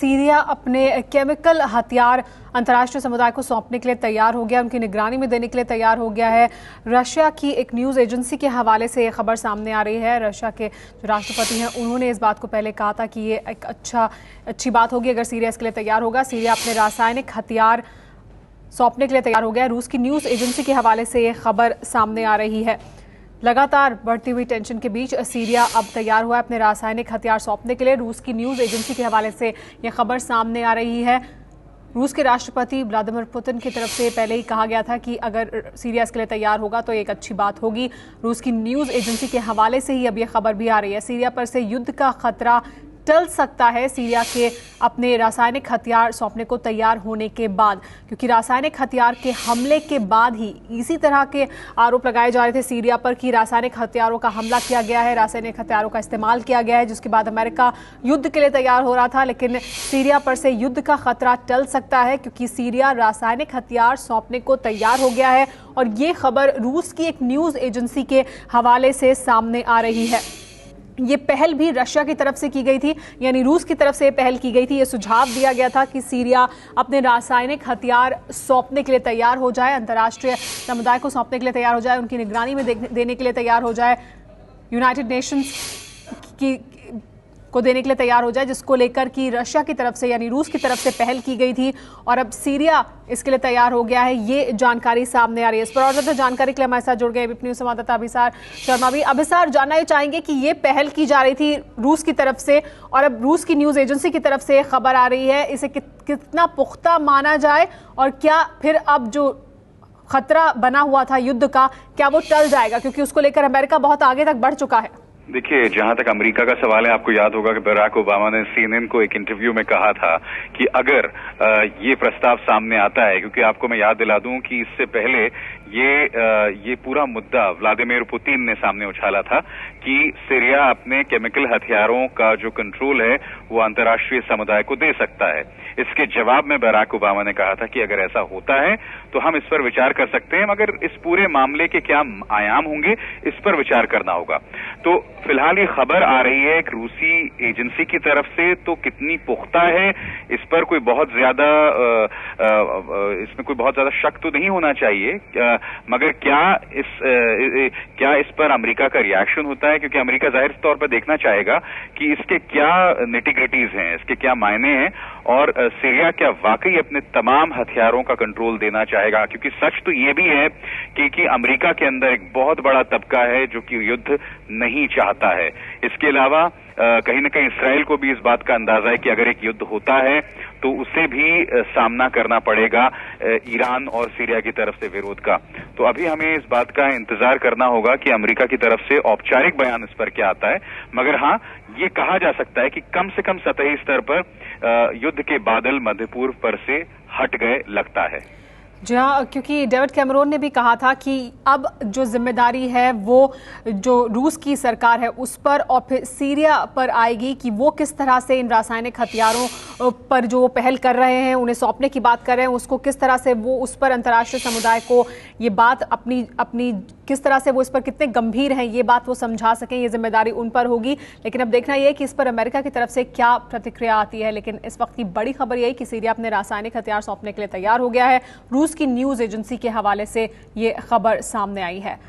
Syria अपने chemical हथियार अंतर्राष्ट्रीय समुदाय को सौंपने के लिए तैयार हो गया, उनकी निगरानी में देने के लिए तैयार हो गया है। रशिया की एक न्यूज़ एजेंसी के हवाले से ये खबर सामने आ रही है। रशिया के जो राष्ट्रपति हैं उन्होंने इस बात को पहले कहा था कि ये एक अच्छी बात होगी अगर सीरिया इसके लिए तैयार होगा। सीरिया अपने रासायनिक हथियार सौंपने के लिए तैयार हो गया है। रूस की न्यूज़ एजेंसी के हवाले से ये खबर सामने आ रही है। लगातार बढ़ती हुई टेंशन के बीच सीरिया अब तैयार हुआ है अपने रासायनिक हथियार सौंपने के लिए। रूस की न्यूज़ एजेंसी के हवाले से यह खबर सामने आ रही है। रूस के राष्ट्रपति व्लादिमीर पुतिन की तरफ से पहले ही कहा गया था कि अगर सीरिया इसके लिए तैयार होगा तो एक अच्छी बात होगी। रूस की न्यूज़ एजेंसी के हवाले से ही अब यह खबर भी आ रही है। सीरिया पर से युद्ध का खतरा टल सकता है सीरिया के अपने रासायनिक हथियार सौंपने को तैयार होने के बाद, क्योंकि रासायनिक हथियार के हमले के बाद ही इसी तरह के आरोप लगाए जा रहे थे सीरिया पर कि रासायनिक हथियारों का हमला किया गया है, रासायनिक हथियारों का इस्तेमाल किया गया है, जिसके बाद अमेरिका युद्ध के लिए तैयार हो रहा था। लेकिन सीरिया पर से युद्ध का खतरा टल सकता है क्योंकि सीरिया रासायनिक हथियार सौंपने को तैयार हो गया है और ये खबर रूस की एक न्यूज़ एजेंसी के हवाले से सामने आ रही है। ये पहल भी रशिया की तरफ से की गई थी, यानी रूस की तरफ से पहल की गई थी। ये सुझाव दिया गया था कि सीरिया अपने रासायनिक हथियार सौंपने के लिए तैयार हो जाए, अंतर्राष्ट्रीय समुदाय को सौंपने के लिए तैयार हो जाए, उनकी निगरानी में देने के लिए तैयार हो जाए, यूनाइटेड नेशंस को देने के लिए तैयार हो जाए, जिसको लेकर कि रशिया की तरफ से यानी रूस की तरफ से पहल की गई थी और अब सीरिया इसके लिए तैयार हो गया है। ये जानकारी सामने आ रही है। इस पर और ज्यादा जानकारी के लिए हमारे साथ जुड़ गए एबीपी न्यूज़ संवाददाता अभिसार शर्मा भी। अभिसार, जानना ये चाहेंगे कि ये पहल की जा रही थी रूस की तरफ से और अब रूस की न्यूज़ एजेंसी की तरफ से खबर आ रही है, इसे कितना पुख्ता माना जाए और क्या फिर अब जो खतरा बना हुआ था युद्ध का क्या वो टल जाएगा, क्योंकि उसको लेकर अमेरिका बहुत आगे तक बढ़ चुका है। देखिए, जहां तक अमेरिका का सवाल है, आपको याद होगा कि बराक ओबामा ने सीएनएन को एक इंटरव्यू में कहा था कि अगर ये प्रस्ताव सामने आता है, क्योंकि आपको मैं याद दिला दूं कि इससे पहले ये पूरा मुद्दा व्लादिमीर पुतिन ने सामने उछाला था कि सीरिया अपने केमिकल हथियारों का जो कंट्रोल है वो अंतर्राष्ट्रीय समुदाय को दे सकता है। इसके जवाब में बराक ओबामा ने कहा था कि अगर ऐसा होता है तो हम इस पर विचार कर सकते हैं, मगर इस पूरे मामले के क्या आयाम होंगे इस पर विचार करना होगा। तो फिलहाल ये खबर आ रही है एक रूसी एजेंसी की तरफ से, तो कितनी पुख्ता है इस पर कोई बहुत ज्यादा इसमें कोई बहुत ज्यादा शक तो नहीं होना चाहिए, मगर क्या इस पर अमेरिका का रिएक्शन होता है, क्योंकि अमेरिका जाहिर तौर पर देखना चाहेगा कि इसके क्या निटिग्रिटीज हैं, इसके क्या मायने हैं और सीरिया क्या वाकई अपने तमाम हथियारों का कंट्रोल देना चाहेगा। क्योंकि सच तो ये भी है कि अमेरिका के अंदर एक बहुत बड़ा तबका है जो कि युद्ध नहीं चाहता है। इसके अलावा कहीं न कहीं इसराइल को भी इस बात का अंदाजा है कि अगर एक युद्ध होता है तो उसे भी सामना करना पड़ेगा ईरान और सीरिया की तरफ से विरोध का। तो अभी हमें इस बात का इंतजार करना होगा कि अमेरिका की तरफ से औपचारिक बयान इस पर क्या आता है, मगर हाँ, ये कहा जा सकता है कि कम से कम सतही स्तर पर युद्ध के बादल मध्य पूर्व पर से हट गए लगता है। जी हाँ, क्योंकि डेविड कैमरून ने भी कहा था कि अब जो जिम्मेदारी है वो जो रूस की सरकार है उस पर और फिर सीरिया पर आएगी कि वो किस तरह से इन रासायनिक हथियारों पर जो पहल कर रहे हैं, उन्हें सौंपने की बात कर रहे हैं, उसको किस तरह से वो उस पर अंतर्राष्ट्रीय समुदाय को ये बात अपनी किस तरह से वो इस पर कितने गंभीर हैं ये बात वो समझा सकें, ये जिम्मेदारी उन पर होगी। लेकिन अब देखना यह है कि इस पर अमेरिका की तरफ से क्या प्रतिक्रिया आती है। लेकिन इस वक्त की बड़ी खबर यही कि सीरिया अपने रासायनिक हथियार सौंपने के लिए तैयार हो गया है। रूस की न्यूज़ एजेंसी के हवाले से ये खबर सामने आई है।